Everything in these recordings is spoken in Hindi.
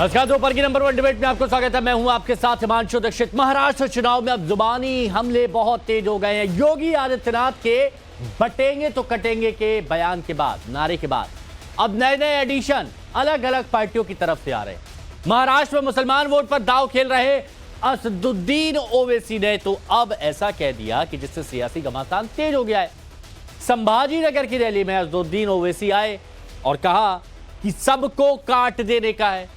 नमस्कार, दोपहर की नंबर 1 डिबेट में आपको स्वागत है। मैं हूं आपके साथ हिमांशु दीक्षित। महाराष्ट्र चुनाव में अब जुबानी हमले बहुत तेज हो गए हैं। योगी आदित्यनाथ के बटेंगे तो कटेंगे के बयान के बाद, नारे के बाद अब नए नए एडिशन अलग अलग पार्टियों की तरफ से आ रहे हैं। महाराष्ट्र में मुसलमान वोट पर दांव खेल रहे असदुद्दीन ओवैसी ने तो अब ऐसा कह दिया कि जिससे सियासी घमासान तेज हो गया है। संभाजी नगर की रैली में असदुद्दीन ओवैसी आए और कहा कि सबको काट देने का है।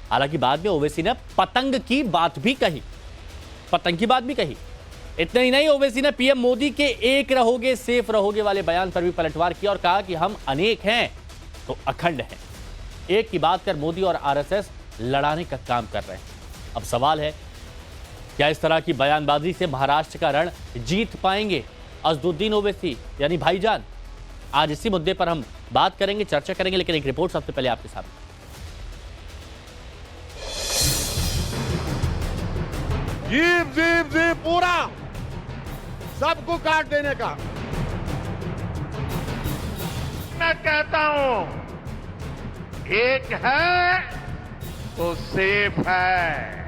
हालांकि बाद में ओवैसी ने पतंग की बात भी कही, इतना ही नहीं, ओवैसी ने पीएम मोदी के एक रहोगे सेफ रहोगे वाले बयान पर भी पलटवार किया और कहा कि हम अनेक हैं तो अखंड हैं। एक की बात कर मोदी और आरएसएस लड़ाने का काम कर रहे हैं। अब सवाल है, क्या इस तरह की बयानबाजी से महाराष्ट्र का रण जीत पाएंगे असदुद्दीन ओवैसी यानी भाईजान? आज इसी मुद्दे पर हम बात करेंगे, चर्चा करेंगे, लेकिन एक रिपोर्ट सबसे पहले आपके सामने। जीप जीप जीप पूरा सबको काट देने का। मैं कहता हूं, एक है तो सेफ है।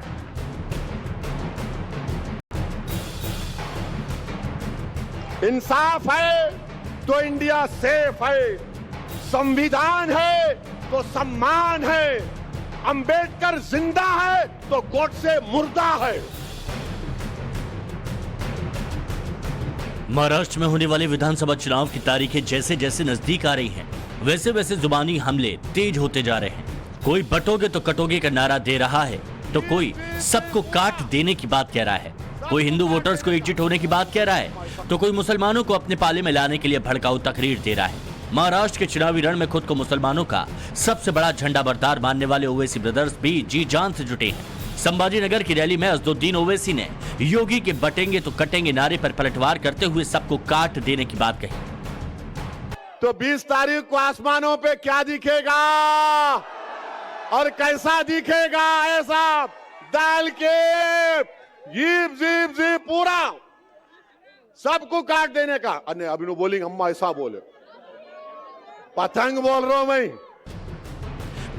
इंसाफ है तो इंडिया सेफ है। संविधान है तो सम्मान है। अंबेडकर जिंदा है तो गोडसे मुर्दा है। महाराष्ट्र में होने वाले विधानसभा चुनाव की तारीखें जैसे जैसे नजदीक आ रही हैं, वैसे वैसे जुबानी हमले तेज होते जा रहे हैं। कोई बटोगे तो कटोगे का नारा दे रहा है तो कोई सबको काट देने की बात कह रहा है। कोई हिंदू वोटर्स को एकजुट होने की बात कह रहा है तो कोई मुसलमानों को अपने पाले में लाने के लिए भड़काऊ तकरीर दे रहा है। महाराष्ट्र के चुनावी रण में खुद को मुसलमानों का सबसे बड़ा झंडा बरदार मानने वाले ओवैसी ब्रदर्स भी जी जान से जुटे हैं। संभाजी नगर की रैली में असदुद्दीन ओवैसी ने योगी के बटेंगे तो कटेंगे नारे पर पलटवार करते हुए सबको काट देने की बात कही। तो 20 तारीख को आसमानों पे क्या दिखेगा और कैसा दिखेगा, ऐसा डाल के जीप जीप जीप पूरा सबको काट देने का। अरे अभी नो बोलेंगे, अम्मा ऐसा बोले, पतंग बोल रहा हूं मैं।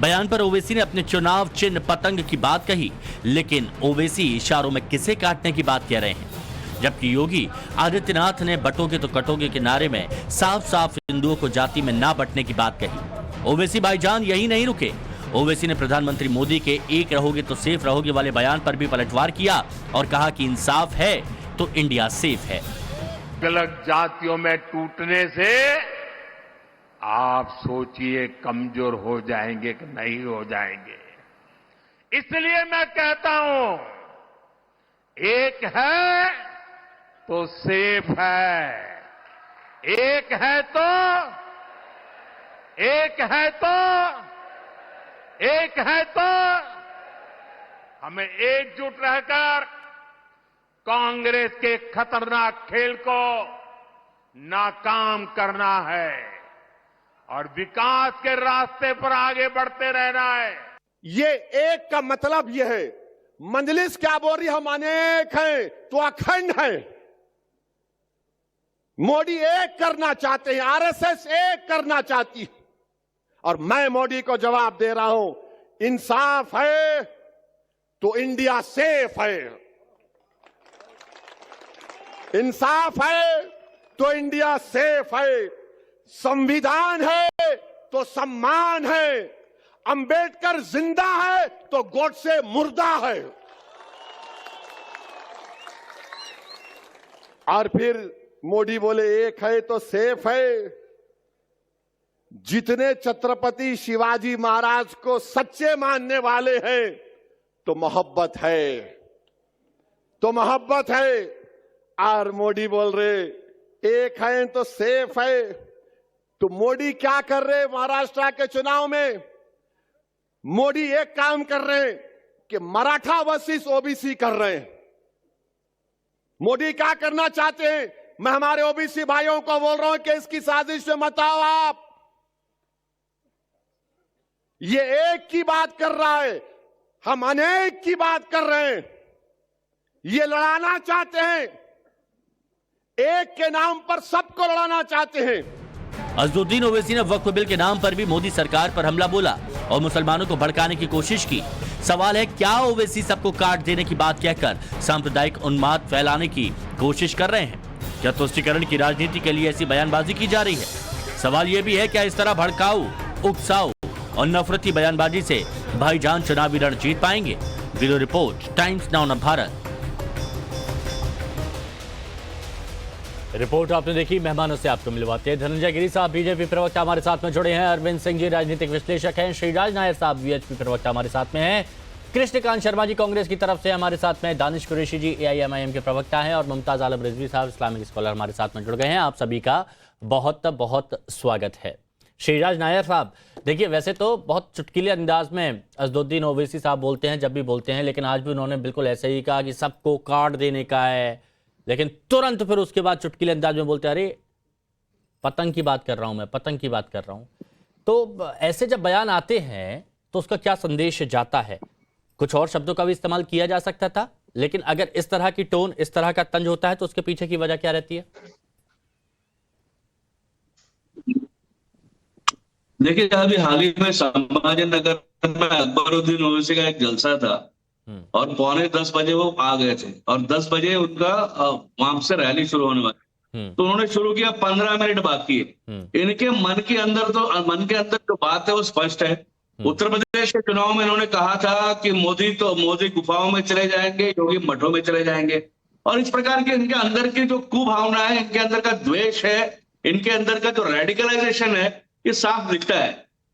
बयान पर ओवैसी ने अपने चुनाव चिन्ह पतंग की बात कही, लेकिन ओवैसी इशारों में किसे काटने की बात कह रहे हैं, जबकि योगी आदित्यनाथ ने बटोगे तो कटोगे के नारे में साफ साफ हिंदुओं को जाति में ना बंटने की बात कही। ओवैसी भाईजान यही नहीं रुके। ओवैसी ने प्रधानमंत्री मोदी के एक रहोगे तो सेफ रहोगे वाले बयान पर भी पलटवार किया और कहा कि इंसाफ है तो इंडिया सेफ है। अलग जातियों में टूटने से आप सोचिए कमजोर हो जाएंगे कि नहीं हो जाएंगे। इसलिए मैं कहता हूं, एक है तो सेफ है। एक है तो हमें एकजुट रहकर कांग्रेस के खतरनाक खेल को नाकाम करना है और विकास के रास्ते पर आगे बढ़ते रहना है। ये एक का मतलब यह है, मंजलिस क्या बोल रही, हम अनेक हैं तो अखंड हैं। मोदी एक करना चाहते हैं, आरएसएस एक करना चाहती है और मैं मोदी को जवाब दे रहा हूं, इंसाफ है तो इंडिया सेफ है। इंसाफ है तो इंडिया सेफ है। संविधान है तो सम्मान है। अंबेडकर जिंदा है तो गोडसे मुर्दा है। और फिर मोदी बोले एक है तो सेफ है। जितने छत्रपति शिवाजी महाराज को सच्चे मानने वाले हैं तो मोहब्बत है, और मोदी बोल रहे एक है तो सेफ है। तो मोदी क्या कर रहे महाराष्ट्र के चुनाव में? मोदी एक काम कर रहे हैं कि मराठा वर्सेस ओबीसी कर रहे हैं। मोदी क्या करना चाहते हैं? मैं हमारे ओबीसी भाइयों को बोल रहा हूं कि इसकी साजिश में मत आओ आप। ये एक की बात कर रहा है, हम अनेक की बात कर रहे हैं। ये लड़ाना चाहते हैं, एक के नाम पर सबको लड़ाना चाहते हैं। असदुद्दीन ओवैसी ने वक्फ बिल के नाम पर भी मोदी सरकार पर हमला बोला और मुसलमानों को भड़काने की कोशिश की। सवाल है, क्या ओवैसी सबको काट देने की बात कहकर सांप्रदायिक उन्माद फैलाने की कोशिश कर रहे हैं? क्या तुष्टीकरण की राजनीति के लिए ऐसी बयानबाजी की जा रही है? सवाल यह भी है, क्या इस तरह भड़काऊ, उकसाऊ और नफरती बयानबाजी से भाईजान चुनावी रण जीत पाएंगे? Bureau report, times now Bharat. Report आपने देखी, मेहमानों से आपको मिलवाते हैं। धनंजय गिरी साहब बीजेपी प्रवक्ता हमारे साथ में जुड़े हैं, अरविंद सिंह जी राजनीतिक विश्लेषक हैं, श्रीराज नायर साहब वीएचपी प्रवक्ता हमारे साथ में हैं, कृष्णकांत शर्मा जी कांग्रेस की तरफ से हमारे साथ में, दानिश कुरैशी जी एआईएमआईएम के प्रवक्ता हैं और मुमताज आलम रिजवी साहब इस्लामिक स्कॉलर हमारे साथ में जुड़ गए हैं। आप सभी का बहुत बहुत स्वागत है। श्रीराज नायर साहब, देखिए वैसे तो बहुत चुटकीले अंदाज में असदुद्दीन ओवैसी साहब बोलते हैं जब भी बोलते हैं, लेकिन आज भी उन्होंने बिल्कुल ऐसे ही कहा कि सबको काट देने का है, लेकिन तुरंत फिर उसके बाद चुटकीले अंदाज में बोलते हैं अरे पतंग की बात कर रहा हूं, मैं पतंग की बात कर रहा हूं। तो ऐसे जब बयान आते हैं तो उसका क्या संदेश जाता है? कुछ और शब्दों का भी इस्तेमाल किया जा सकता था, लेकिन अगर इस तरह की टोन, इस तरह का तंज होता है तो उसके पीछे की वजह क्या रहती है? देखिए, अभी हाल ही में संभाजीनगर में अकबरुद्दीन ओवैसी का एक जलसा था और 9:45 बजे वो आ गए थे और 10 बजे उनका वहां से रैली शुरू होने वाली। तो उन्होंने शुरू किया, 15 मिनट बाकी है। इनके मन के अंदर जो बात है वो स्पष्ट है। उत्तर प्रदेश के चुनाव में इन्होंने कहा था कि मोदी गुफाओं में चले जाएंगे, योगी मठों में चले जाएंगे, और इस प्रकार की इनके अंदर की जो कुभावना है, इनके अंदर का द्वेष है, इनके अंदर का जो रेडिकलाइजेशन है, ये साफ दिखता है।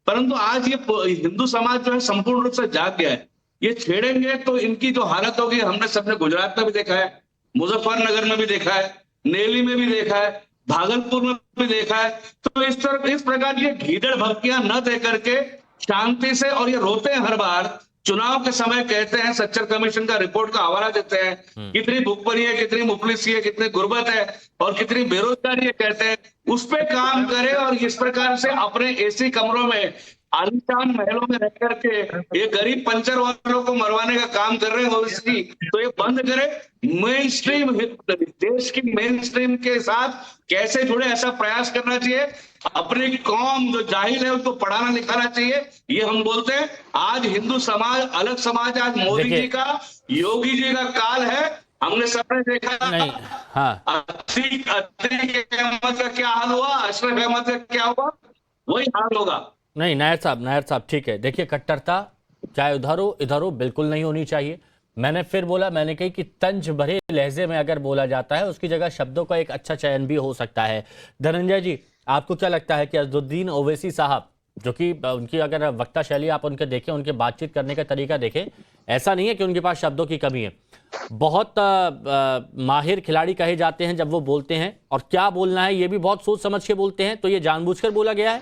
परंतु आज ये हिंदू समाज जो है संपूर्ण रूप से जाग गया है। ये छेड़ेंगे तो इनकी जो हालत होगी, हमने सबने गुजरात में भी देखा है, मुजफ्फरनगर में भी देखा है, नेली में भी देखा है, भागलपुर में भी देखा है। तो इस प्रकार की गीदड़ भक्तियां न दे करके शांति से, और ये रोते हैं हर बार चुनाव के समय, कहते हैं सच्चर कमीशन का रिपोर्ट का हवाला देते हैं, कितनी भुखमरी है, कितनी मुफलिसी है, कितनी गुर्बत है और कितनी बेरोजगारी है, कहते हैं उस पे काम करे। और इस प्रकार से अपने एसी कमरों में, आलीशान महलों में रह करके ये गरीब पंचर वालों को मरवाने का काम कर रहे हैं ओवैसी, तो ये बंद करे। मेन स्ट्रीम, देश की मेन स्ट्रीम के साथ कैसे जुड़े, ऐसा प्रयास करना चाहिए। अपनी कौम जो जाहिल है उसको पढ़ाना लिखाना चाहिए। ये हम बोलते हैं आज हिंदू समाज अलग समाज, आज मोदी जी का, योगी जी का काल है। हमने सबने देखा नहीं, हाँ, अतीक अहमद का क्या हाल हुआ, अशरफ अहमद का क्या हुआ, वही हाल होगा। नहीं नायर साहब ठीक है। देखिए, कट्टरता चाहे उधर हो इधर हो बिल्कुल नहीं होनी चाहिए। मैंने फिर बोला, मैंने कही कि तंज भरे लहजे में अगर बोला जाता है उसकी जगह शब्दों का एक अच्छा चयन भी हो सकता है। धनंजय जी, आपको क्या लगता है कि असदुद्दीन ओवैसी साहब, जो कि उनकी अगर वक्ता शैली आप उनके देखें, उनके बातचीत करने का तरीका देखें, ऐसा नहीं है कि उनके पास शब्दों की कमी है, बहुत माहिर खिलाड़ी कहे जाते हैं जब वो बोलते हैं, और क्या बोलना है ये भी बहुत सोच समझ के बोलते हैं। तो ये जानबूझकर बोला गया है?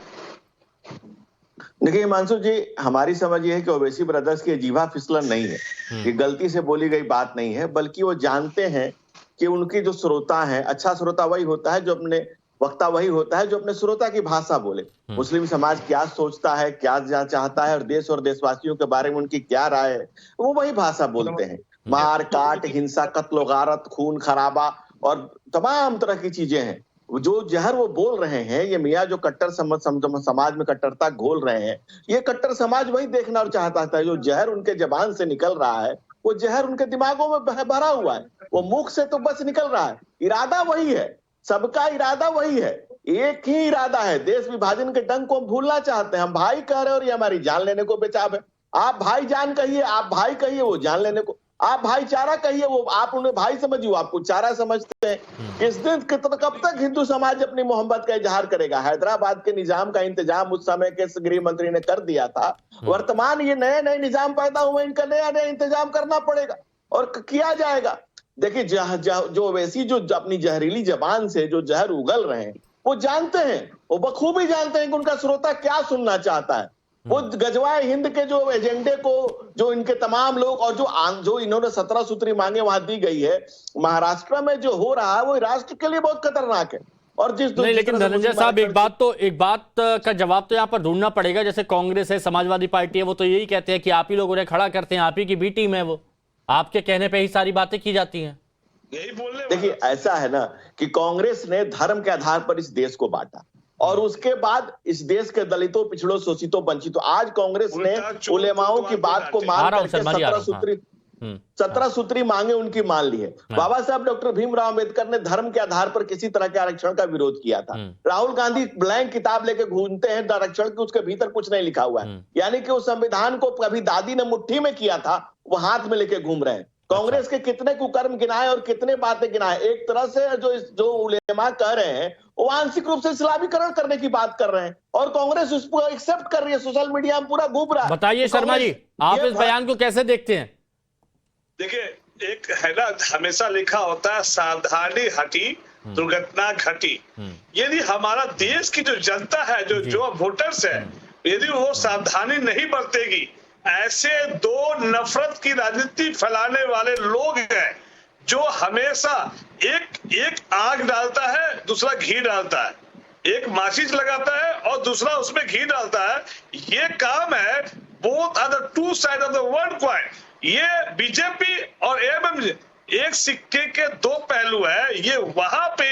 देखिए हिमांशु जी, हमारी समझ ये है कि ओवैसी ब्रदर्स की जीवा फिसलन नहीं है, ये गलती से बोली गई बात नहीं है, बल्कि वो जानते हैं कि उनकी जो श्रोता है, अच्छा श्रोता वही होता है जो अपने वक्ता वही होता है जो अपने श्रोता की भाषा बोले। मुस्लिम समाज क्या सोचता है, क्या चाहता है और देश और देशवासियों के बारे में उनकी क्या राय है, वो वही भाषा बोलते हैं। मार काट, हिंसा, कत्ल गारत, खून खराबा और तमाम तरह की चीजें हैं। जो जहर वो बोल रहे हैं, ये मियाँ जो कट्टर समाज में कट्टरता घोल रहे हैं, ये कट्टर समाज वही देखना चाहता था। जो जहर उनके जबान से निकल रहा है, वो जहर उनके दिमागों में भरा हुआ है, वो मुख से तो बस निकल रहा है। इरादा वही है, सबका इरादा वही है, एक ही इरादा है, देश विभाजन के डंक को हम भूलना चाहते हैं। हम भाई कह रहे हैं और ये हमारी जान लेने को बेचाब है। आप भाई जान कहिए, आप भाई कहिए, वो जान लेने को, आप भाईचारा कहिए, वो आप उन्हें भाई समझिए, वो आपको चारा समझते हैं। इस दिन कब तक हिंदू समाज अपनी मोहब्बत का इजहार करेगा? हैदराबाद के निजाम का इंतजाम उस समय के गृह मंत्री ने कर दिया था। वर्तमान ये नए नए निजाम पैदा हुए, इनका नया नया इंतजाम करना पड़ेगा और किया जाएगा। देखिए, जो वैसी जो अपनी जहरीली जबान से जो जहर उगल रहे हैं, वो जानते हैं, वो बखूबी जानते हैं कि उनका श्रोता क्या सुनना चाहता है। वो गजवाए हिंद के जो एजेंडे को, जो इनके तमाम लोग, और जो इन्होंने 17 सूत्री मांगे वहां दी गई है, महाराष्ट्र में जो हो रहा है वो राष्ट्र के लिए बहुत खतरनाक है। और नहीं, लेकिन धनंजय साहब, एक बात का जवाब तो यहाँ पर ढूंढना पड़ेगा। जैसे कांग्रेस है, समाजवादी पार्टी है, वो तो यही कहते हैं कि आप ही लोग उन्हें खड़ा करते हैं, आप ही की बी टीम है, वो आपके कहने पे ही सारी बातें की जाती हैं। देखिए, ऐसा है ना कि कांग्रेस ने धर्म के आधार पर इस देश को बांटा, और उसके बाद इस देश के दलितों, पिछड़ों, शोषितों, वंचितों, आज कांग्रेस ने उलेमाओं की बात को मान करके 17 सूत्री मांगे उनकी मान ली है। बाबा साहब डॉक्टर भीमराव अंबेडकर ने धर्म के आधार पर किसी तरह के आरक्षण का विरोध किया था। राहुल गांधी ब्लैंक किताब लेके घूमते हैं आरक्षण की, उसके भीतर कुछ नहीं लिखा हुआ है। यानी कि उस संविधान को कभी दादी ने मुट्ठी में किया था, वो हाथ में लेके घूम रहे हैं। कांग्रेस के कितने कुकर्म गिनाए और कितने बातें गिनाए। एक तरह से जो उलेमा कह रहे हैं वो आंशिक रूप से इस्लामीकरण करने की बात कर रहे हैं और कांग्रेस उसको एक्सेप्ट कर रही है। सोशल मीडिया में पूरा घूम रहा है। बताइए शर्मा जी, आप इस बयान को कैसे देखते हैं? देखिए, एक है ना, हमेशा लिखा होता है सावधानी हटी दुर्घटना घटी। यदि हमारा देश की जो जनता है, जो वोटर्स है, यदि वो सावधानी नहीं बरतेगी, ऐसे दो नफरत की राजनीति फैलाने वाले लोग हैं जो हमेशा एक आग डालता है, दूसरा घी डालता है, एक माचिस लगाता है और दूसरा उसमें घी डालता है। ये काम है, both are the two side of the one coin. ये बीजेपी और एएमएम एक सिक्के के दो पहलू है। ये वहां पे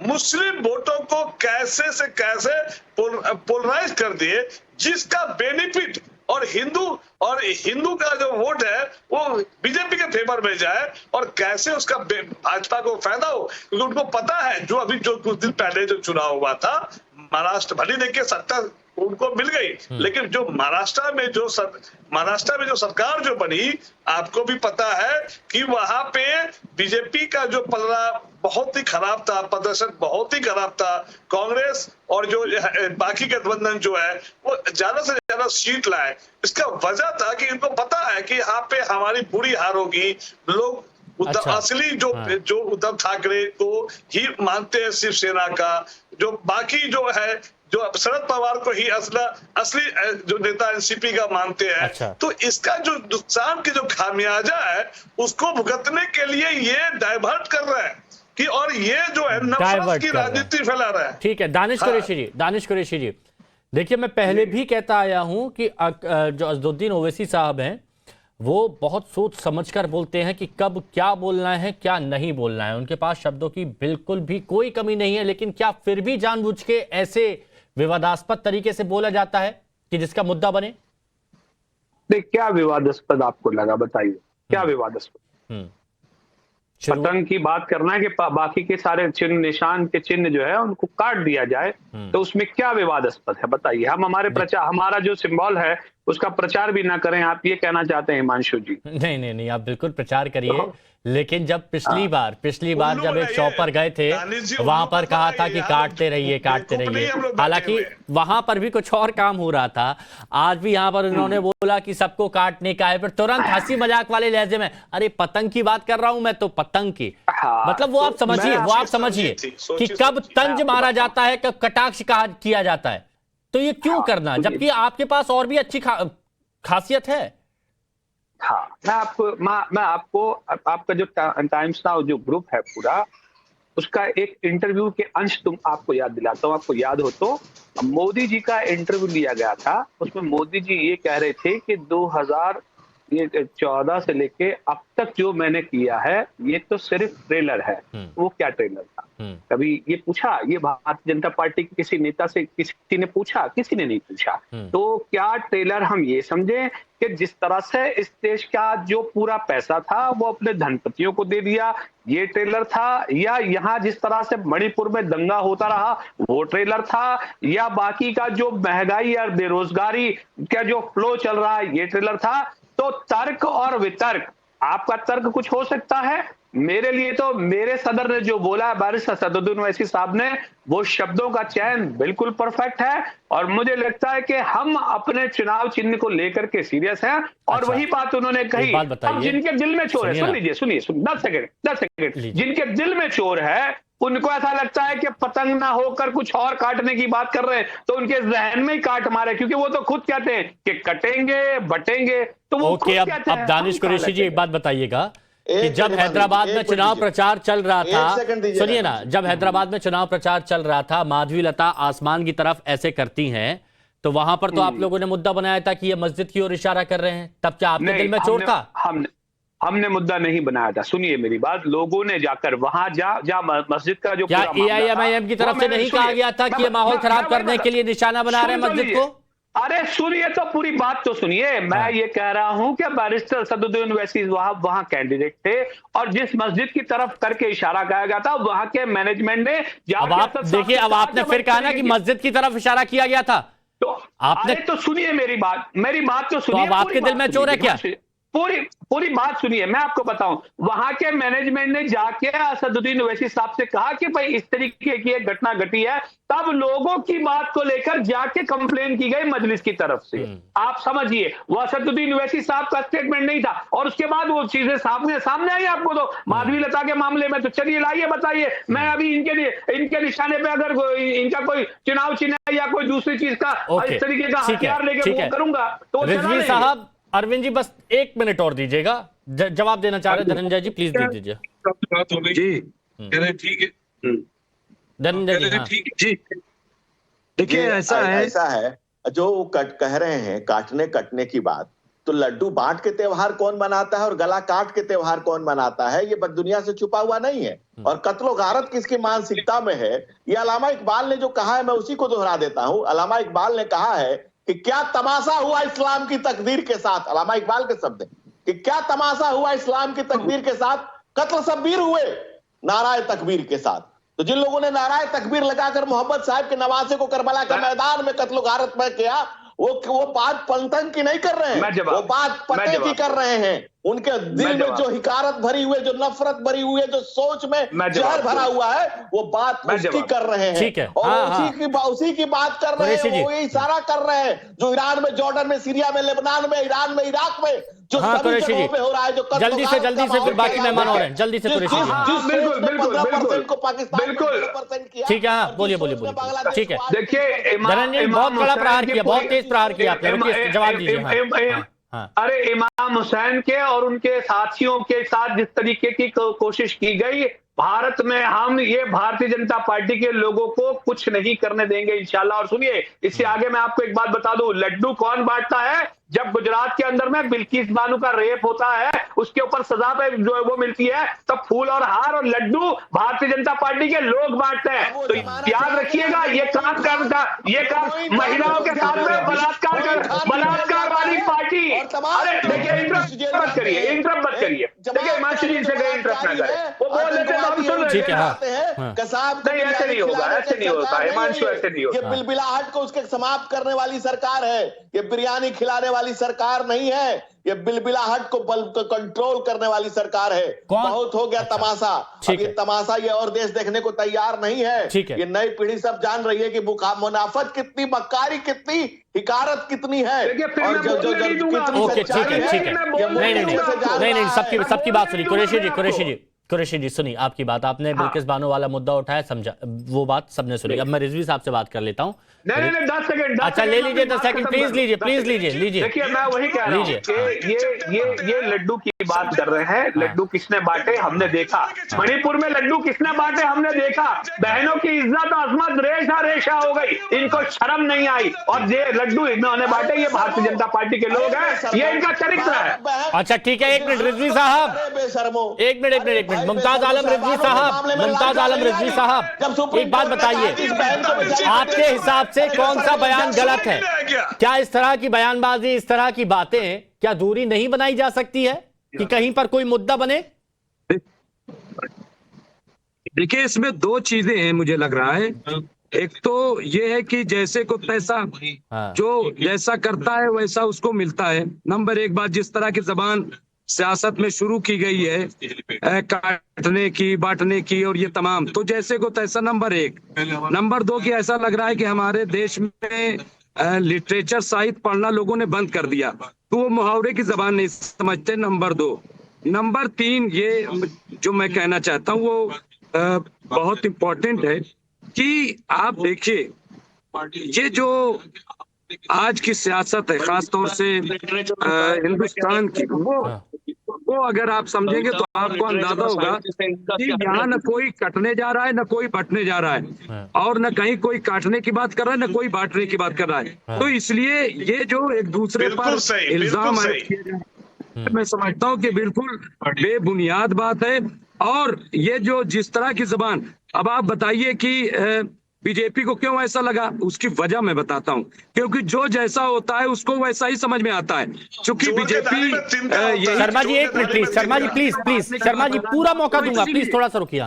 मुस्लिम वोटों को कैसे से कैसे पोलराइज कर दिए, जिसका बेनिफिट और हिंदू का जो वोट है वो बीजेपी के फेवर में जाए और कैसे उसका भाजपा को फायदा हो। क्योंकि उनको पता है, जो कुछ दिन पहले जो चुनाव हुआ था महाराष्ट्र, भले देखिए सत्ता उनको मिल गई, लेकिन जो महाराष्ट्र में जो सरकार जो बनी, आपको भी पता है कि वहां पे बीजेपी का जो पलड़ा बहुत ही खराब था, प्रदर्शन बहुत ही खराब था। कांग्रेस और जो बाकी गठबंधन जो है वो ज्यादा से ज्यादा सीट लाए। इसका वजह था कि इनको पता है कि यहाँ पे हमारी बुरी हार होगी। लोग असली जो उद्धव ठाकरे को ही मानते हैं, शिवसेना का, जो बाकी जो है, जो शरद पवार को ही असली जो नेता एनसीपी का मानते हैं। तो इसका जो नुकसान की जो खामियाजा है उसको भुगतने के लिए ये डाइवर्ट कर रहे हैं कि, और ये जो है नफरत की राजनीति फैला रहा है। ठीक है, दानिश कुरैशी जी, देखिए मैं पहले भी कहता आया हूं कि जो असदुद्दीन ओवैसी साहब हैं वो बहुत सोच समझकर बोलते हैं कि कब क्या बोलना है, क्या नहीं बोलना है। उनके पास शब्दों की बिल्कुल भी कोई कमी नहीं है, लेकिन क्या फिर भी जानबूझ के ऐसे विवादास्पद तरीके से बोला जाता है कि जिसका मुद्दा बने? क्या विवादास्पद आपको लगा, बताइए क्या विवादास्पद? पतंग की बात करना है कि बाकी के सारे चिन्ह, निशान के चिन्ह जो है उनको काट दिया जाए, तो उसमें क्या विवादास्पद है बताइए? हम हमारा जो सिंबल है उसका प्रचार भी ना करें, आप ये कहना चाहते हैं हिमांशु जी? नहीं, आप बिल्कुल प्रचार करिए, लेकिन जब पिछली बार जब एक शॉप पर गए थे वहां पर कहा था कि काटते रहिए। हालांकि वहां पर भी कुछ और काम हो रहा था। आज भी यहाँ पर उन्होंने बोला कि सबको काटने का है, फिर तुरंत हंसी मजाक वाले लहजे में अरे पतंग की बात कर रहा हूं मैं तो, पतंग की। मतलब वो आप समझिए कि कब तंज मारा जाता है, कब कटाक्ष किया जाता है। तो ये क्यों करना, जबकि आपके पास और भी अच्छी खासियत है। हाँ, मैं आपको आपका जो टाइम्स नाउ जो ग्रुप है पूरा, उसका एक इंटरव्यू के अंश आपको याद दिलाता हूँ। आपको याद हो तो मोदी जी का इंटरव्यू लिया गया था, उसमें मोदी जी ये कह रहे थे कि 2014 से लेके अब तक जो मैंने किया है ये तो सिर्फ ट्रेलर है। वो क्या ट्रेलर था? कभी ये पूछा, ये भारतीय जनता पार्टी के किसी नेता से किसी ने पूछा? किसी ने नहीं पूछा। तो क्या ट्रेलर हम ये समझे कि जिस तरह से इस देश का जो पूरा पैसा था वो अपने धनपतियों को दे दिया, ये ट्रेलर था? या यहाँ जिस तरह से मणिपुर में दंगा होता रहा वो ट्रेलर था? या बाकी का जो महंगाई और बेरोजगारी का जो फ्लो चल रहा है ये ट्रेलर था? तो तर्क और वितर्क, आपका तर्क कुछ हो सकता है, मेरे लिए तो मेरे सदर ने जो बोला है बैरिस्टर असदुद्दीन ओवैसी साहब ने, वो शब्दों का चयन बिल्कुल परफेक्ट है। और मुझे लगता है कि हम अपने चुनाव चिन्ह को लेकर के सीरियस हैं। और वही बात उन्होंने कही। अब जिनके दिल में चोर है, सुनिए 10 सेकंड, जिनके दिल में चोर है उनको ऐसा लगता है कि पतंग ना होकर कुछ और काटने की बात कर रहे हैं, तो उनके जहन में ही काट मारे, क्योंकि वो तो खुद कहते हैं कि कटेंगे बटेंगे। तो वो अब दानिश कुरैशी जी एक बात बताइएगा कि जब हैदराबाद में चुनाव प्रचार चल रहा था, सुनिए ना, जब हैदराबाद में चुनाव प्रचार चल रहा था, माधवी लता आसमान की तरफ ऐसे करती हैं, तो वहां पर तो आप लोगों ने मुद्दा बनाया था कि ये मस्जिद की ओर इशारा कर रहे हैं। तब क्या आपके दिल में चोर था? हमने मुद्दा नहीं बनाया था। सुनिए मेरी बात, लोगों ने जाकर वहां मस्जिद का जो क्या AIMIM की तरफ से नहीं कहा गया था कि ये माहौल खराब करने के लिए निशाना बना रहे हैं मस्जिद को? अरे सुनिए तो पूरी बात तो सुनिए। मैं ये कह रहा हूं कि बैरिस्टर असदुद्दीन ओवैसी वहां कैंडिडेट थे और जिस मस्जिद की तरफ करके इशारा किया गया था वहां के मैनेजमेंट ने अब आप देखिए, अब आपने फिर कहा ना कि मस्जिद की तरफ इशारा किया गया था, तो आपने तो सुनिए मेरी बात तो सुनिए। अब आपके दिल में चोर है क्या? पूरी बात सुनिए, मैं आपको बताऊं। वहां के मैनेजमेंट ने जाके असदुद्दीन ओवैसी साहब से कहा कि भाई इस तरीके की एक घटना घटी है, तब लोगों की बात को लेकर जाके कंप्लेन की गई मजलिस की तरफ से। आप समझिए, वो असदुद्दीन ओवैसी साहब का स्टेटमेंट नहीं था और उसके बाद वो चीजें सामने आई आपको तो माधवी लता के मामले में। तो चलिए लाइए बताइए, मैं अभी इनके निशाने पे अगर इनका कोई चुनाव चिन्ह या कोई दूसरी चीज का इस तरीके का हथियार लेके वो करूंगा तो रिजवी साहब, अरविंद जी बस 1 मिनट और दीजिएगा, जवाब देना चाह रहे धनंजय जी, प्लीज दे दीजिए जी। ठीक है धनंजय जी। ठीक है जी। देखिए ऐसा है जो कह रहे हैं कटने की बात, तो लड्डू बांट के त्योहार कौन मनाता है और गला काट के त्योहार कौन मनाता है, ये दुनिया से छुपा हुआ नहीं है। और कत्लो गारत किसकी मानसिकता में है, ये अल्लामा इकबाल ने जो कहा है मैं उसी को दोहरा देता हूं। अल्लामा इकबाल ने कहा है कि क्या तमाशा हुआ इस्लाम की तकदीर के साथ, अल्लामा इकबाल के शब्द हैं कि क्या तमाशा हुआ इस्लाम की तकदीर के साथ, कत्ल शब्बीर हुए नाराए तकबीर के साथ। तो जिन लोगों ने नाराए तकबीर लगाकर मोहम्मद साहब के नवासे को करबला के मैदान में कत्ल गारत में किया, वो बात पंतन की नहीं कर रहे हैं, वो बात पते की कर रहे हैं। उनके दिल में जो हिकारत भरी हुई है, जो नफरत भरी हुई है, जो सोच में जहर भरा हुआ है, वो बात उसकी कर रहे हैं। ठीक है, और उसी की बात कर रहे हैं, वो इशारा कर रहे हैं जो ईरान में, जॉर्डन में, सीरिया में, लेबनान में, ईरान में, इराक में जो सभी जगहों पे हो रहा है। जो जल्दी से फिर बाकी मेहमान हो रहे हैं, जल्दी से कुरैशी जी। बिल्कुल को पाकिस्तान 15% किया। ठीक है, हाँ बोलिए। ठीक है, देखिए धनंजय बहुत बड़ा प्रहार किया, बहुत तेज प्रहार किया आपने, जवाब दीजिए। अरे इमाम हुसैन के और उनके साथियों के साथ जिस तरीके की कोशिश की गई, भारत में हम ये भारतीय जनता पार्टी के लोगों को कुछ नहीं करने देंगे इंशाल्लाह। और सुनिए, इससे आगे मैं आपको एक बात बता दूं, लड्डू कौन बांटता है? जब गुजरात के अंदर में बिल्किस बानो का रेप होता है, उसके ऊपर सजा पे जो है वो मिलती है, तब फूल और हार और लड्डू भारतीय जनता पार्टी के लोग बांटते हैं। तो याद रखिएगा, ये काम महिलाओं के साथ में बलात्कार वाली पार्टी। अरे देखिए, इंटरप्ट मत करिए। देखिए हिमांशु जी से गए, इंटरप्ट न करें, वो बोल लेते हैं हम सुन रहे हैं। कसाब नहीं, ऐसे नहीं होगा हिमांशु, ऐसे नहीं होगा। ये बिलबिलाहट को उसके समाप्त करने वाली सरकार है, ये बिरयानी खिलाने वाली सरकार नहीं है, ये बिलबिलाहट को कंट्रोल करने वाली सरकार है। बहुत हो गया तमाशा, अब ये तमाशा ये और देश देखने को तैयार नहीं है। ये नई पीढ़ी सब जान रही है कि मुनाफत कितनी, मक्कारी कितनी, हिकारत कितनी है। और नहीं, सबकी बात सुनी। कुरैशी जी सुनिए, आपकी बात, आपने बिल्किस बानो वाला मुद्दा उठाया, समझा, वो बात सबने सुनी। अब मैं रिजवी साहब से बात कर लेता हूँ। नहीं 10 सेकंड। अच्छा ले लीजिए 10 सेकंड, प्लीज लीजिए। देखिए मैं वही कह रहा हूँ कि ये लड्डू की बात कर रहे हैं। लड्डू किसने बांटे हमने देखा, मणिपुर में लड्डू किसने बांटे हमने देखा। बहनों की इज्जत अजमत रेशा हो गई, इनको शर्म नहीं आई। और ये लड्डू इन्होंने बांटे, ये भारतीय जनता पार्टी के लोग हैं, ये इनका चरित्र है। अच्छा ठीक है, 1 मिनट रिजवी साहब, 1 मिनट। मुमताज आलम रिजवी साहब, एक बात बताइए, आपके हिसाब से कौन सा बयान गलत है? क्या इस तरह की बयानबाजी, इस तरह की बातें क्या दूरी नहीं बनाई जा सकती है कि कहीं पर कोई मुद्दा बने? देखिए इसमें 2 चीजें हैं, मुझे लग रहा है। एक तो ये है कि जैसे को तैसा, जो जैसा करता है वैसा उसको मिलता है। नंबर 1 बात, जिस तरह की जबान सियासत में शुरू की गई है, काटने की, बांटने की और ये तमाम, तो जैसे को तैसा नंबर 1। नंबर 2 कि ऐसा लग रहा है कि हमारे देश में लिटरेचर, साहित्य पढ़ना लोगों ने बंद कर दिया, तो वो मुहावरे की जबान नहीं समझते। नंबर 2। नंबर 3 ये जो मैं कहना चाहता हूँ वो बहुत इम्पोर्टेंट है कि आप देखिए, ये जो आज की सियासत है, खास तौर से हिंदुस्तान की, वो अगर आप समझेंगे तो आपको अंदाजा होगा कि यहाँ न कोई कटने जा रहा है, न कोई बंटने जा रहा है, और न कहीं कोई काटने की बात कर रहा है, न कोई बांटने की बात कर रहा है। तो इसलिए ये जो एक दूसरे पर इल्जाम मैं समझता हूँ कि बिल्कुल बेबुनियाद बात है। और ये जो जिस तरह की जबान, अब आप बताइए कि बीजेपी को क्यों ऐसा लगा, उसकी वजह मैं बताता हूँ। क्योंकि जो जैसा होता है उसको वैसा ही समझ में आता है। क्योंकि बीजेपी शर्मा जी एक minute please, Sharma ji please, Sharma ji पूरा मौका दूंगा, प्लीज थोड़ा सा रुकिए।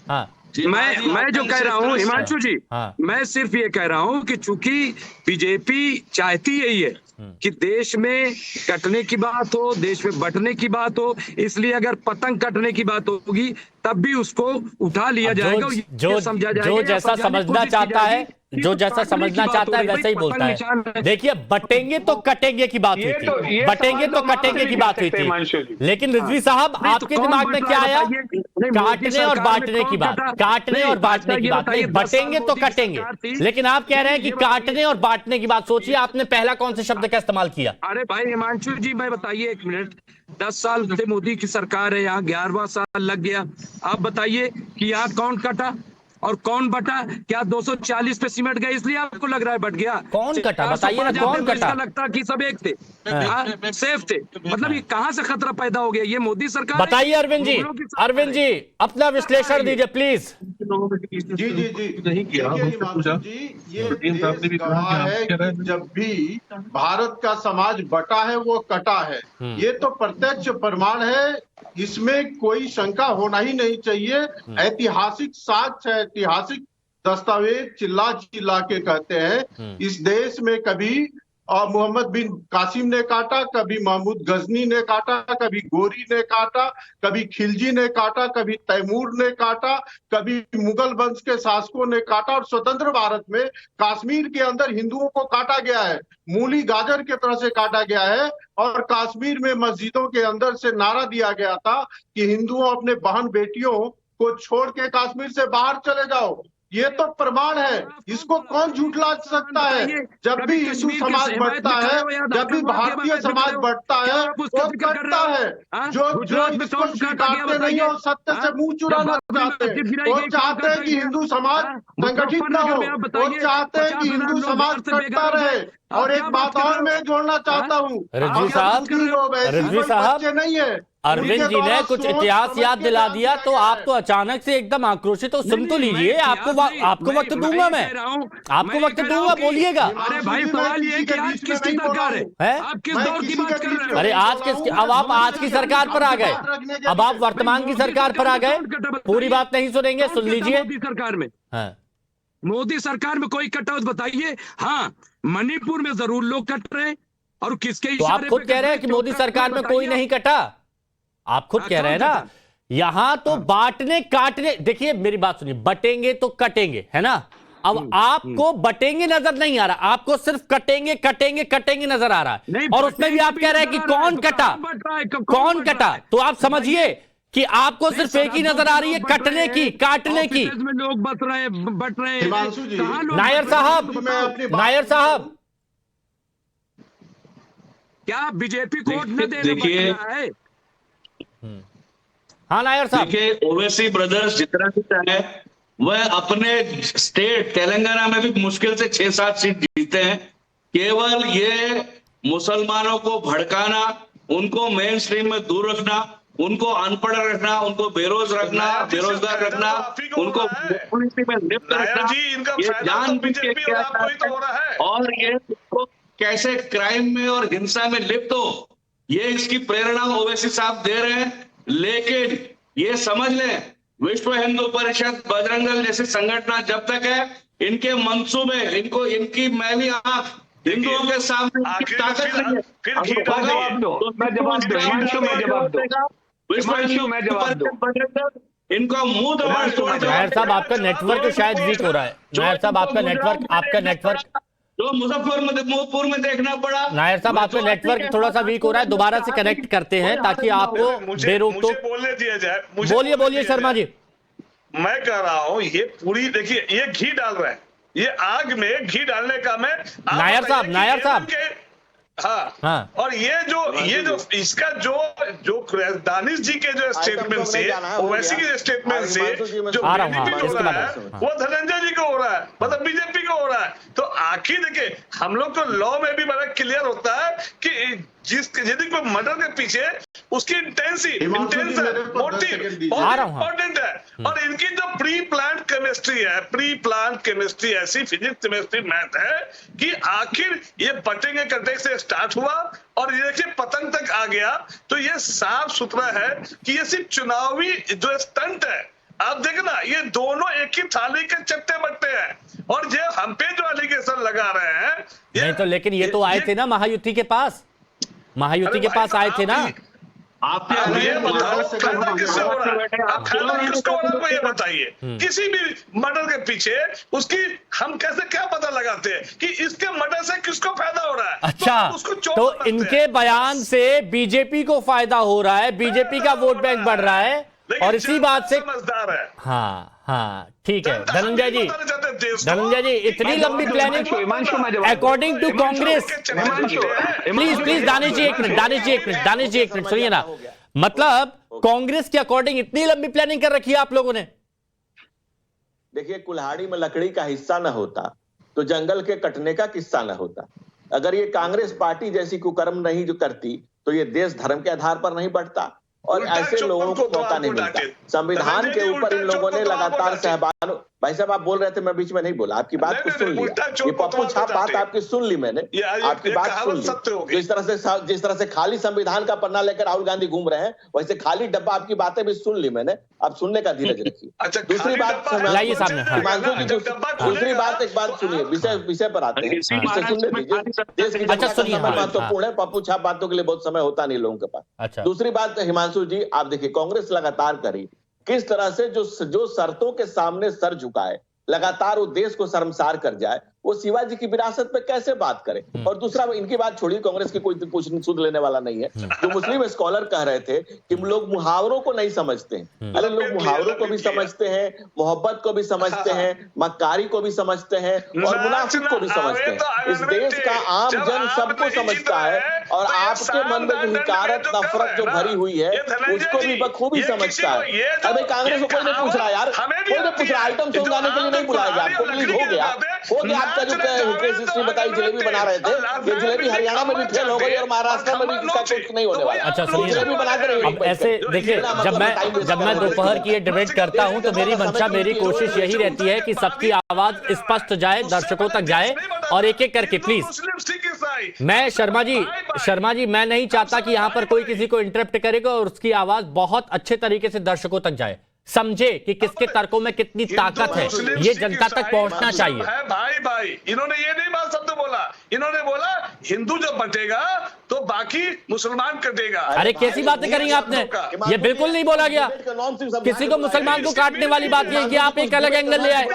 हाँ मैं जो कह रहा हूँ हिमांशु जी, मैं सिर्फ ये कह रहा हूँ कि चूंकि बीजेपी चाहती यही है कि देश में कटने की बात हो, देश में बंटने की बात हो, इसलिए अगर पतंग कटने की बात होगी तब भी उसको उठा लिया जाएगा, जो समझा जाएगा। जो जैसा समझना चाहता है, जो जैसा समझना चाहता है वैसा ही बोलता है। देखिए बटेंगे तो कटेंगे की बात हुई थी, बटेंगे तो कटेंगे की बात हुई थी, लेकिन रिजवी साहब आपके दिमाग में क्या आया? काटने और बांटने की बात, काटने और बांटने की बात नहीं, बटेंगे तो कटेंगे। लेकिन आप कह रहे हैं कि काटने और बांटने की बात। सोचिए आपने पहला कौन से शब्द का इस्तेमाल किया? अरे भाई हिमांशु जी मैं बताइए एक मिनट, 10 साल से मोदी की सरकार है, यहाँ 11वां साल लग गया। आप बताइए कि यहाँ कौन कटा और कौन बटा? क्या 240 पे सिमट गए इसलिए आपको लग रहा है बट गया? कौन कटा बताइए ना, कौन कटा? लगता कि सब एक थे, सेफ थे। मतलब ये कहां से खतरा पैदा हो गया? ये मोदी सरकार। बताइए अरविंद जी, अरविंद जी अपना विश्लेषण दीजिए प्लीज। जी नहीं किया जी, ये देश गवाह है कि जब भी भारत का समाज बटा है वो कटा है, ये तो प्रत्यक्ष प्रमाण है, इसमें कोई शंका होना ही नहीं चाहिए। ऐतिहासिक साक्ष्य है, ऐतिहासिक दस्तावेज चिल्ला चिल्ला के कहते हैं इस देश में कभी मोहम्मद बिन कासिम ने काटा, कभी महमूद गजनी ने काटा, कभी गोरी ने काटा, कभी खिलजी ने काटा, कभी तैमूर ने काटा, कभी मुगल वंश के शासकों ने काटा। और स्वतंत्र भारत में कश्मीर के अंदर हिंदुओं को काटा गया है, मूली गाजर के तरह से काटा गया है। और कश्मीर में मस्जिदों के अंदर से नारा दिया गया था कि हिंदुओं अपने बहन बेटियों को छोड़ के कश्मीर से बाहर चले जाओ। ये तो प्रमाण है, इसको कौन झूठला सकता है? जब भी हिंदू समाज बढ़ता है, जब भी भारतीय समाज बढ़ता है वो कटता है। जो इसको स्वीकारते नहीं हो, सत्य से मुंह चुराना चाहते हैं, वो चाहते हैं कि हिंदू समाज संगठित न हो, वो चाहते हैं कि हिंदू समाज कटता रहे। और एक बात और मैं जोड़ना चाहता हूँ, रिजवी साहब नहीं है, अरविंद जी ने कुछ इतिहास याद दिला दिया तो आप तो अचानक से एकदम आक्रोशित हो। सुन तो लीजिए, आपको वक्त दूंगा, मैं आपको वक्त दूंगा, बोलिएगा। अरे भाई सवाल ये कि आज किसकी सरकार है? आप किस दौर की बात कर रहे हो? अरे आज किसकी? अब आप आज की सरकार पर आ गए, अब आप वर्तमान की सरकार पर आ गए। पूरी बात नहीं सुनेंगे, सुन लीजिए। मोदी सरकार में, मोदी सरकार में कोई कटआउट बताइए। हाँ, मणिपुर में जरूर लोग कट रहे हैं। और किसके? तो आप खुद कह रहे हैं कि मोदी सरकार में कोई नहीं कटा, आप खुद कह रहे हैं ना। यहां तो बांटने काटने, देखिए मेरी बात सुनिए, बटेंगे तो कटेंगे, है ना। अब आपको बटेंगे नजर नहीं आ रहा, आपको सिर्फ कटेंगे कटेंगे कटेंगे नजर आ रहा है। और उसमें भी आप कह रहे हैं कि कौन कटा, कौन कटा। तो आप समझिए कि आपको सिर्फ एक ही नजर आ रही है, कटने की, काटने की। लोग बट रहे हैं। नायर साहब क्या बीजेपी को वोट न देने है? हाँ नायर साहब, देखिए ओवैसी ब्रदर्स जितना भी चाहे वह अपने स्टेट तेलंगाना में भी मुश्किल से 6-7 सीट जीते हैं। केवल ये मुसलमानों को भड़काना, उनको मेन स्ट्रीम में दूर रखना, उनको अनपढ़ रखना, उनको बेरोजगार रखना, उनको में लिप्त रखना, ये जानबूझ के किया जाता है। और ये कैसे क्राइम में और हिंसा में लिप्त हो, ये इसकी प्रेरणा ओवैसी साहब दे रहे हैं। लेकिन ये समझ लें, विश्व हिंदू परिषद, बजरंग दल जैसे संगठन जब तक है, इनके मंसूबे, इनको इनकी मैली आंख हिंदुओं के सामने ताकत नहीं है। इनका मुंह दबा छोड़ दो। नायर साहब आपका नेटवर्क शायद वीक हो रहा है। नायर साहब आपका नेटवर्क जो मुजफ्फरपुर में देखना पड़ा। नायर साहब आपका नेटवर्क थोड़ा सा वीक हो रहा है, दोबारा से कनेक्ट करते हैं ताकि आपको बेरोक तो बोलने दिया जाए। बोलिए शर्मा जी। मैं कह रहा हूँ ये पूरी, देखिए ये घी डाल रहे हैं, ये आग में घी डालने का मैं नायर साहब हाँ। और ये जो इसका जो दानिश जी के जो स्टेटमेंट से, ओवैसी के स्टेटमेंट से जो बेनिफिट हो रहा है वो धनंजय जी को हो रहा है, मतलब बीजेपी को हो रहा है। तो आखिर देखिए, हम लोग को लॉ में भी बड़ा क्लियर होता है कि यदि कोई मर्डर के पीछे उसकी इंटेंशन मोटिव बहुत इंपॉर्टेंट है। और इनकी जो प्री प्लान केमिस्ट्री ऐसी फिजिक्स केमिस्ट्री मैथ है कि आखिर ये बटेंगे कटेंगे से स्टार्ट हुआ और ये देखिए पतंग तक आ गया। तो ये साफ सुथरा है कि ये सिर्फ चुनावी जो स्टंट है। आप देखना ये दोनों एक ही थाली के चट्टे बट्टे हैं और ये हम पे जो एलिगेशन लगा रहे हैं नहीं तो, लेकिन ये तो आए थे ना महायुति के पास, महायुति के पास आए थे ना। आप ये बताओ फायदा किससे हो रहा है? आप फायदा किसको हो रहा है ये बताइए। किसी भी मर्डर के पीछे उसकी हम कैसे क्या पता लगाते हैं कि इसके मर्डर से किसको फायदा हो रहा है? अच्छा तो इनके बयान से बीजेपी को फायदा हो रहा है, बीजेपी का वोट बैंक बढ़ रहा है और इसी बात से समझदार है। हाँ हाँ ठीक है धनंजय जी इतनी लंबी planning according to Congress. Please Danish ji एक मिनट सुनिए ना। मतलब कांग्रेस के अकॉर्डिंग इतनी लंबी प्लानिंग कर रखी है आप लोगों ने। देखिए कुल्हाड़ी में लकड़ी का हिस्सा न होता तो जंगल के कटने का किस्सा न होता। अगर ये कांग्रेस पार्टी जैसी कुकर्म नहीं जो करती तो ये देश धर्म के आधार पर नहीं बढ़ता और ऐसे लोगों को मौका नहीं मिलता। संविधान के ऊपर इन लोगों ने लगातार सहभान। भाई साहब आप बोल रहे थे, मैं बीच में नहीं बोला, आपकी बात को सुन लिया। ये पप्पू छाप बात आपकी सुन ली मैंने, आपकी बात सुन ली। जिस तरह से खाली संविधान का पन्ना लेकर राहुल गांधी घूम रहे हैं वैसे खाली डब्बा आपकी बातें भी सुन ली मैंने। अब सुनने का धीरज रखिए। दूसरी बात एक बात सुनिए, विषय पर आते हैं, विषय सुनने दीजिए। देश की महत्वपूर्ण है, पप्पू छाप बातों के लिए बहुत समय होता नहीं लोगों के पास। दूसरी बात हिमांशु जी आप देखिए कांग्रेस लगातार करी किस तरह से जो शर्तों के सामने सर झुकाए, लगातार वो देश को शर्मसार कर जाए, वो शिवाजी की विरासत पे कैसे बात करे। और दूसरा इनकी बात छोड़िए, कांग्रेस की कोई पूछने सुध लेने वाला नहीं है। जो मुस्लिम स्कॉलर कह रहे थे कि लोग मुहावरों को नहीं समझते हैं, अरे लोग मुहावरों को भी समझते हैं, मोहब्बत को भी समझते हैं, मक्कारी को भी समझते हैं और मुनाफिक को भी समझते हैं। इस देश का आम जन सबको समझता है और आपके मन में जो हिकारत नफरत जो भरी हुई है उसको भी बखूबी समझता है। अरे कांग्रेस को कोई नहीं पूछ रहा यार, कोई नहीं पूछ रहा। आइटम सॉन्ग गाने के लिए नहीं बुलाया गया आपको, प्लीज हो गया आपका जो हिस्ट्री बताई जलेबी बना रहे थे, ये जलेबी हरियाणा में भी फेल हो गई और महाराष्ट्र में भी इसका कुछ नहीं होने वाला। अच्छा जलेबी बनाते रहिए। अब ऐसे देखिए जब मैं दोपहर की ये डिबेट करता हूं तो मेरी मंशा मेरी कोशिश यही रहती है कि सबकी आवाज स्पष्ट जाए, दर्शकों तक जाए और एक एक करके प्लीज। मैं शर्मा जी मैं नहीं चाहता कि यहां पर कोई किसी को इंटरप्ट करेगा और उसकी आवाज बहुत अच्छे तरीके से दर्शकों तक जाए, समझे कि किसके तर्कों में कितनी ताकत है, ये जनता तक पहुंचना चाहिए। भाई इन्होंने ये नहीं बात शब्द बोला, इन्होंने बोला हिंदू जब बटेगा तो बाकी मुसलमान कटेगा। अरे कैसी बातें करी आपने, ये बिल्कुल नहीं बोला गया। किसी को मुसलमान को काटने वाली बात ये कि आप एक अलग एंगल ले आए।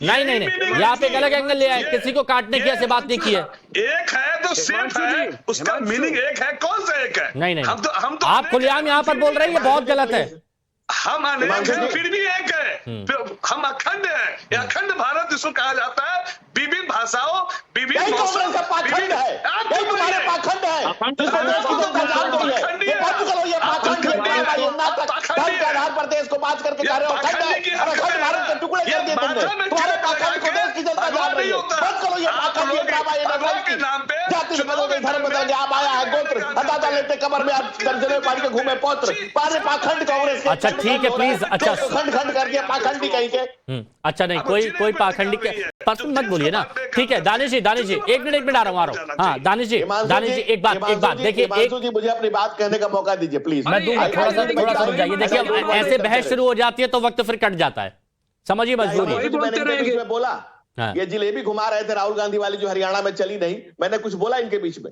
नहीं ये आप एक अलग एंगल ले आए, किसी को काटने की ऐसी बात नहीं की है। एक है तो सेफ है, उसका मीनिंग एक है, कौन सा एक है? नहीं हम तो आप खुलेआम यहाँ पर बोल रहे हैं, ये बहुत गलत है। हम अनेक हैं फिर भी एक है, हम अखंड हैं। अखंड भारत जिसको कहा जाता है, विभिन्न भाषाओं विभिन्न देश को बात करके जा रहे हो, अखंड भारत के टुकड़े कर दिए तुमने। तुम्हारे पाखंड को देश की जनता जान रही है। बंद करो ये पाखंड, ये ड्रामा, ये नफरत नाम पे जाति बदल गई, धर्म बदल गया, आप आया है गोत्र हटाता लेते कमर में आप दर्जनों पार्टी के घूमे पौत्र पारे पाखंड कांग्रेस के। अच्छा ठीक है प्लीज। अच्छा खंड कर दिया पाखंडी कहीं के। अच्छा नहीं कोई पाखंडी के पर्सन मत बोलिए ना। ठीक है दानिश जी एक मिनट आ रहा हूँ। हाँ दानिश जी एक बात देखिए, मुझे अपनी बात कहने का मौका दीजिए प्लीज। मैं दूंगा, थोड़ा सा समझाइए। देखिए ऐसे बहस शुरू हो जाती है तो वक्त फिर कट जाता है, समझिए मजबूरी। मैं बोला ये जिलेबी घुमा रहे थे राहुल गांधी वाली जो हरियाणा में चली नहीं, मैंने कुछ बोला इनके बीच में?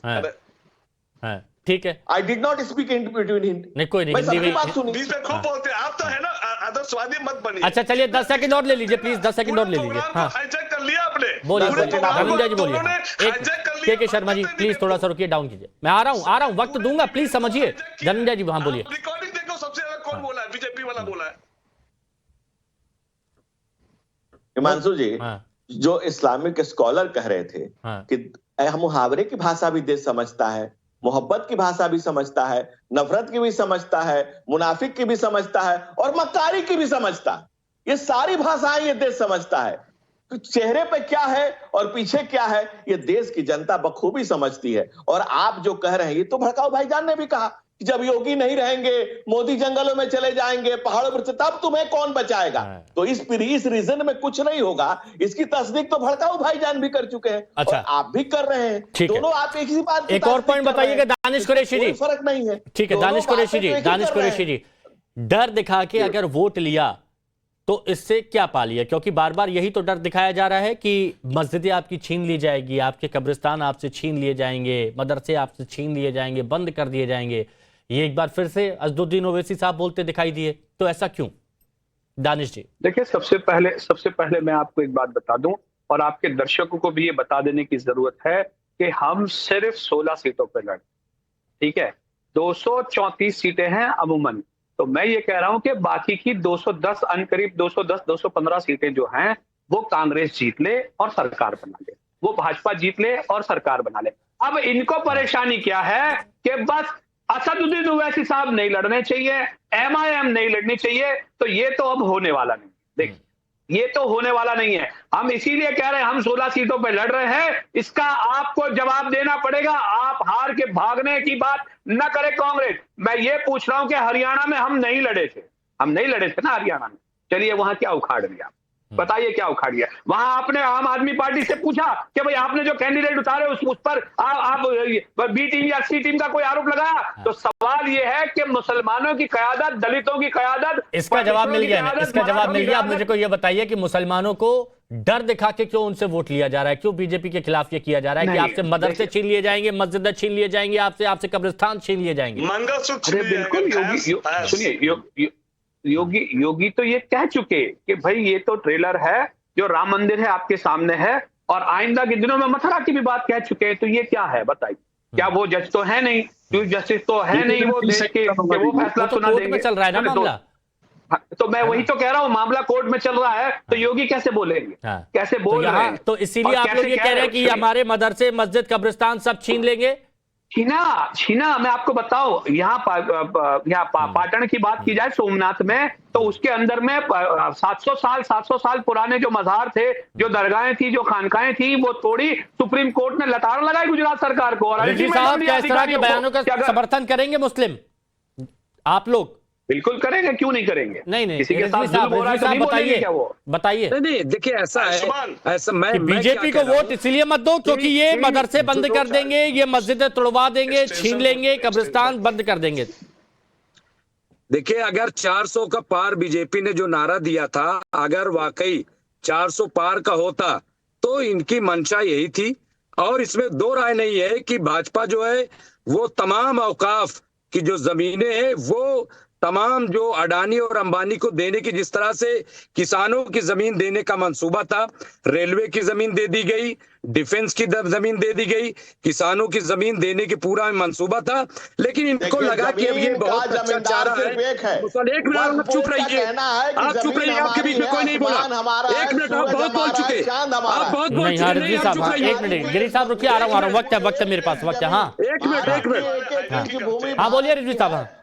ठीक है, I did not speak in between Hindi. नहीं कोई नहीं, हिंदी बात सुनी बीच में खूब बोलते हैं आप तो, है ना आदर्शवादी मत बनिए। अच्छा चलिए 10 सेकंड और ले लीजिए प्लीज, 10 सेकंड और ले लीजिए। हाँ हाईजैक कर लिया आपने, बोलिए धनंजय जी बोलिए। के शर्मा जी प्लीज थोड़ा सा रुकिए, डाउन कीजिए। मैं आ रहा हूँ वक्त दूंगा, प्लीज समझिए। धनंजय जी वहां बोलिए। रिकॉर्डिंग देखो सबसे ज्यादा कौन बोला है, बीजेपी वाला बोला है। हिमांशु जी जो इस्लामिक स्कॉलर कह रहे थे कि मुहावरे की भाषा भी देश समझता है, मोहब्बत की भाषा भी समझता है, नफरत की भी समझता है, मुनाफिक की भी समझता है और मक्कारी की भी समझता है, ये सारी भाषाएं ये देश समझता है। चेहरे पे क्या है और पीछे क्या है, ये देश की जनता बखूबी समझती है। और आप जो कह रहे हैं, ये तो भड़काऊ भाईजान ने भी कहा कि जब योगी नहीं रहेंगे, मोदी जंगलों में चले जाएंगे, पहाड़ों पर, तब तुम्हें कौन बचाएगा। तो इस रीजन में कुछ नहीं होगा, इसकी तस्दीक तो भड़काऊ भाईजान भी कर चुके हैं। अच्छा, और आप भी कर रहे हैं। दोनों आप एक ही बात। एक और पॉइंट बताइएगा दानिश कुरैशी जी। फर्क नहीं है। ठीक है दानिश कुरैशी जी, दानिश कुरैशी जी, डर दिखा के अगर वोट लिया तो इससे क्या पा लिया? क्योंकि बार बार यही तो डर दिखाया जा रहा है कि मस्जिदें आपकी छीन ली जाएगी, आपके कब्रिस्तान आपसे छीन लिए जाएंगे, मदरसे आपसे छीन लिए जाएंगे, बंद कर दिए जाएंगे। ये एक बार फिर से असदुद्दीन ओवैसी साहब बोलते दिखाई दिए, तो ऐसा क्यों? दानिश जी देखिए, सबसे पहले मैं आपको एक बात बता दूं और आपके दर्शकों को भी ये बता देने की जरूरत है कि हम सिर्फ 16 सीटों पर लड़, ठीक है, 234 सीटें हैं अमूमन। तो मैं ये कह रहा हूं कि बाकी की 210 करीब 215 सीटें जो हैं वो कांग्रेस जीत ले और सरकार बना ले, वो भाजपा जीत ले और सरकार बना ले। अब इनको परेशानी क्या है कि बस असदुद्दीन ओवैसी साहब नहीं लड़ने चाहिए, MIM नहीं लड़नी चाहिए। तो ये तो अब होने वाला नहीं, देखिए ये तो होने वाला नहीं है। हम इसीलिए कह रहे हैं हम 16 सीटों पर लड़ रहे हैं, इसका आपको जवाब देना पड़ेगा। आप हार के भागने की बात न करें कांग्रेस। मैं ये पूछ रहा हूं कि हरियाणा में हम नहीं लड़े थे ना हरियाणा में, चलिए वहां क्या उखाड़ लिया, बताइए क्या उखाड़ लिया? वहां आपने आम आदमी पार्टी से पूछा कि भाई आपने जो कैंडिडेट उतारे उस पर आप बी टीम या सी टीम का कोई आरोप लगाया? तो सवाल ये है कि मुसलमानों की क़यादत, दलितों की क़यादत, इसका जवाब मिल गया ना, इसका जवाब मिल गया। आप मुझे को ये बताइए कि मुसलमानों को डर दिखा के क्यों उनसे वोट लिया जा रहा है? क्यों बीजेपी के खिलाफ ये किया जा रहा है कि आपसे मदरसे छीन लिए जाएंगे, मस्जिदें छीन लिए जाएंगे, आपसे कब्रिस्तान छीन लिए जाएंगे? मंगलसूत्र बिल्कुल, सुनिए, योगी तो ये कह चुके कि भाई ये तो ट्रेलर है, जो राम मंदिर है आपके सामने है, और आइंदा के दिनों में मथुरा की भी बात कह चुके हैं। तो ये क्या है बताइए? क्या वो जज तो है नहीं, चीफ जस्टिस तो है नहीं, वो देख के वो फैसला सुना देंगे। चल रहा है ना मामला, तो मैं वही तो कह रहा हूँ, मामला कोर्ट में चल रहा है, तो योगी कैसे बोलेंगे? कैसे बोल रहे हैं? तो इसीलिए आप लोग ये कह रहे हैं कि हमारे मदरसे, मस्जिद, कब्रिस्तान सब छीन लेंगे। छीना मैं आपको बताऊं, यहाँ पाटन की बात की जाए, सोमनाथ में, तो उसके अंदर में 700 साल पुराने जो मज़ार थे, जो दरगाहें थी, जो खानकाएं थी, वो तोड़ी। सुप्रीम कोर्ट ने लताड़ लगाई गुजरात सरकार को। और साहब क्या इस तरह के बयानों का समर्थन करेंगे मुस्लिम आप लोग? बिल्कुल करेंगे, क्यों नहीं करेंगे? नहीं किसी के साथ जुल्म हो रहा है तो नहीं बोलेंगे क्या वो? बताइए। नहीं देखिए, ऐसा मैं बीजेपी को वोट इसलिए मत दो क्योंकि ये मदरसे बंद कर देंगे, ये मस्जिदें तोड़वा देंगे, छीन लेंगे, कब्रिस्तान बंद कर देंगे। देखिए, अगर 400 का पार बीजेपी ने जो नारा दिया था, अगर वाकई 400 पार का होता तो इनकी मंशा यही थी। और इसमें दो राय नहीं है कि भाजपा जो है वो तमाम औकाफ की जो जमीनें हैं वो तमाम जो अडानी और अंबानी को देने की, जिस तरह से किसानों की जमीन देने का मंसूबा था, रेलवे की जमीन दे दी गई, डिफेंस की जमीन दे दी गई, किसानों की जमीन देने की पूरा मंसूबा था। लेकिन इनको लगा कि अब ये बहुत अच्छा जा रहा है। एक मिनट आप चुप रहिए, आप चुप रहिए, आपके बीच में कोई नहीं बोला। एक मिनट, आप बहुत बोल चुके, आप बहुत बोल चुके। एक मिनट गिरी साहब रुकिए, आ रहा हूँ, वक्त है मेरे पास, वक्त है। हाँ एक मिनट, हाँ बोलिए रिजवी साहब।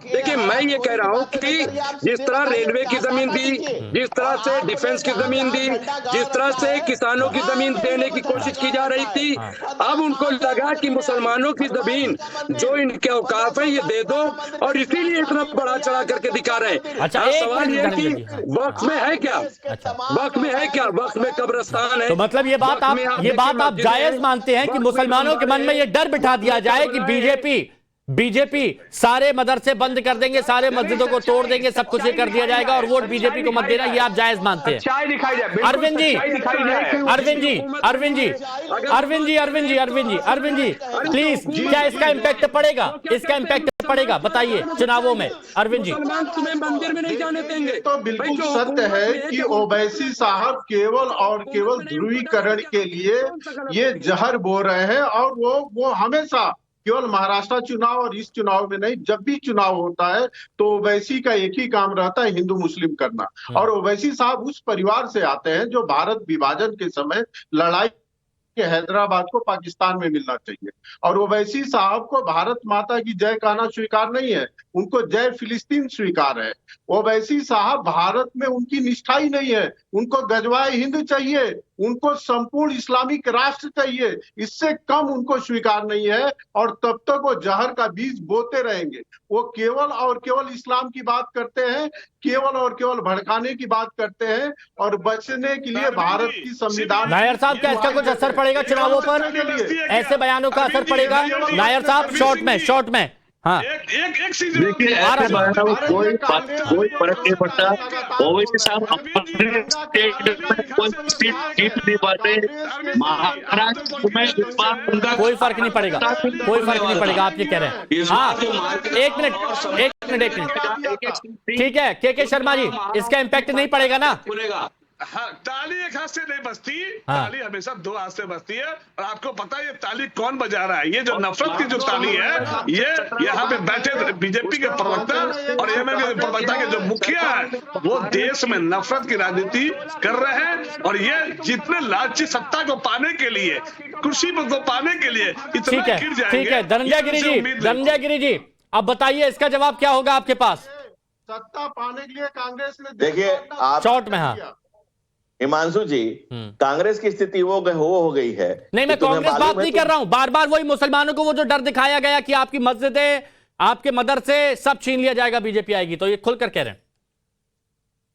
देखिए, मैं ये कह रहा हूँ कि जिस तरह रेलवे की जमीन दी, जिस तरह से डिफेंस की जमीन दी, जिस तरह से किसानों की जमीन देने की कोशिश की जा रही थी, अब उनको लगा कि मुसलमानों की जमीन जो इनके औकाफ है ये दे दो, और इसीलिए इतना बड़ा चढ़ा करके दिखा रहे हैं। अच्छा, सवाल ये है कि वक्त में है क्या? वक्त में है क्या? वक्त में कब्रिस्तान है। तो मतलब ये बात आप जायज मानते हैं कि मुसलमानों के मन में ये डर बिठा दिया जाए कि बीजेपी सारे मदरसे बंद कर देंगे, सारे मस्जिदों को तोड़ देंगे, सब कुछ कर दिया जाएगा और वोट बीजेपी को मत देना, ये आप जायज मानते हैं? अरविंद जी प्लीज, क्या इसका इम्पैक्ट पड़ेगा? बताइए चुनावों में। अरविंद जी, तुम्हें मंदिर में नहीं जाने देंगे। तो बिल्कुल सत्य है कि ओवैसी साहब केवल ध्रुवीकरण के लिए ये जहर बो रहे हैं, और वो हमेशा केवल महाराष्ट्र चुनाव और इस चुनाव में नहीं, जब भी चुनाव होता है तो ओवैसी का एक ही काम रहता है, हिंदू मुस्लिम करना। और ओवैसी साहब उस परिवार से आते हैं जो भारत विभाजन के समय लड़ाई कि हैदराबाद को पाकिस्तान में मिलना चाहिए। और ओवैसी साहब को भारत माता की जय कहना स्वीकार नहीं है, उनको जय फिलिस्तीन स्वीकार है। ओवैसी साहब भारत में उनकी निष्ठा ही नहीं है, उनको गजवाए हिंद चाहिए, उनको संपूर्ण इस्लामिक राष्ट्र चाहिए, इससे कम उनको स्वीकार नहीं है। और तब तक वो जहर का बीज बोते रहेंगे। वो केवल और केवल इस्लाम की बात करते हैं, केवल और केवल भड़काने की बात करते हैं, और बचने के लिए भारत की संविधान। नायर साहब, क्या इसका कुछ असर पड़ेगा चुनावों पर? ऐसे बयानों का असर पड़ेगा? नायर साहब, शॉर्ट में हाँ, एक चीज देखिए, ऐसे बयानों में कोई फर्क नहीं पड़ता। ओवैसी साहब अपने स्टेट में कोई सीट जीत नहीं पाते। महाराष्ट्र में इस बार उनका कोई फर्क नहीं पड़ेगा, कोई फर्क नहीं पड़ेगा, आप ये कह रहे हैं? हाँ, एक मिनट, ठीक है के शर्मा जी, इसका इम्पैक्ट नहीं पड़ेगा ना? हाँ, ताली एक हाथ से नहीं बजती, हाँ। ताली हमेशा दो हाथ से बजती है। और आपको पता है ये ताली कौन बजा रहा है? ये जो नफरत की जो ताली है, ये यहाँ पे बैठे बीजेपी के प्रवक्ता और एमएन के प्रवक्ता के जो मुखिया है, वो देश में नफरत की राजनीति कर रहे हैं। और ये जितने लालची सत्ता को पाने के लिए, कुर्सी को पाने के लिए इतना गिर जाएंगे। ठीक है, धनंजय गिरी जी, अब बताइए इसका जवाब क्या होगा आपके पास? सत्ता पाने के लिए कांग्रेस ने, देखिए आप शॉर्ट में, हाँ हिमांशु जी, कांग्रेस की स्थिति वो हो गई है। नहीं, मैं कांग्रेस बात नहीं कर रहा हूं, बार बार वही मुसलमानों को वो जो डर दिखाया गया कि आपकी मस्जिदें, आपके मदरसे सब छीन लिया जाएगा बीजेपी आएगी, तो ये खुलकर कह रहे हैं।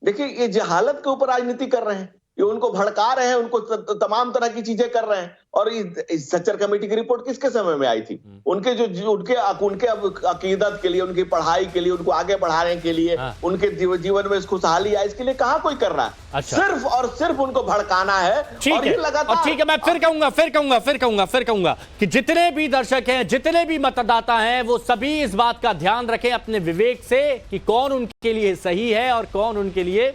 देखिए, ये जहालत के ऊपर राजनीति कर रहे हैं, ये उनको भड़का रहे हैं, उनको तमाम तरह की चीजें कर रहे हैं। और इस सच्चर कमेटी की रिपोर्ट किसके समय में आई थी? उनके उनके अकीदत के लिए, उनकी पढ़ाई के लिए, उनको आगे बढ़ाने के लिए, उनके जीवन में खुशहाली आए, इसके लिए कहां कोई कर रहा है? अच्छा। सिर्फ और सिर्फ उनको भड़काना है। ठीक है, और ठीक है, मैं फिर कहूंगा कि जितने भी दर्शक हैं, जितने भी मतदाता हैं, वो सभी इस बात का ध्यान रखें अपने विवेक से कि कौन उनके लिए सही है और कौन उनके लिए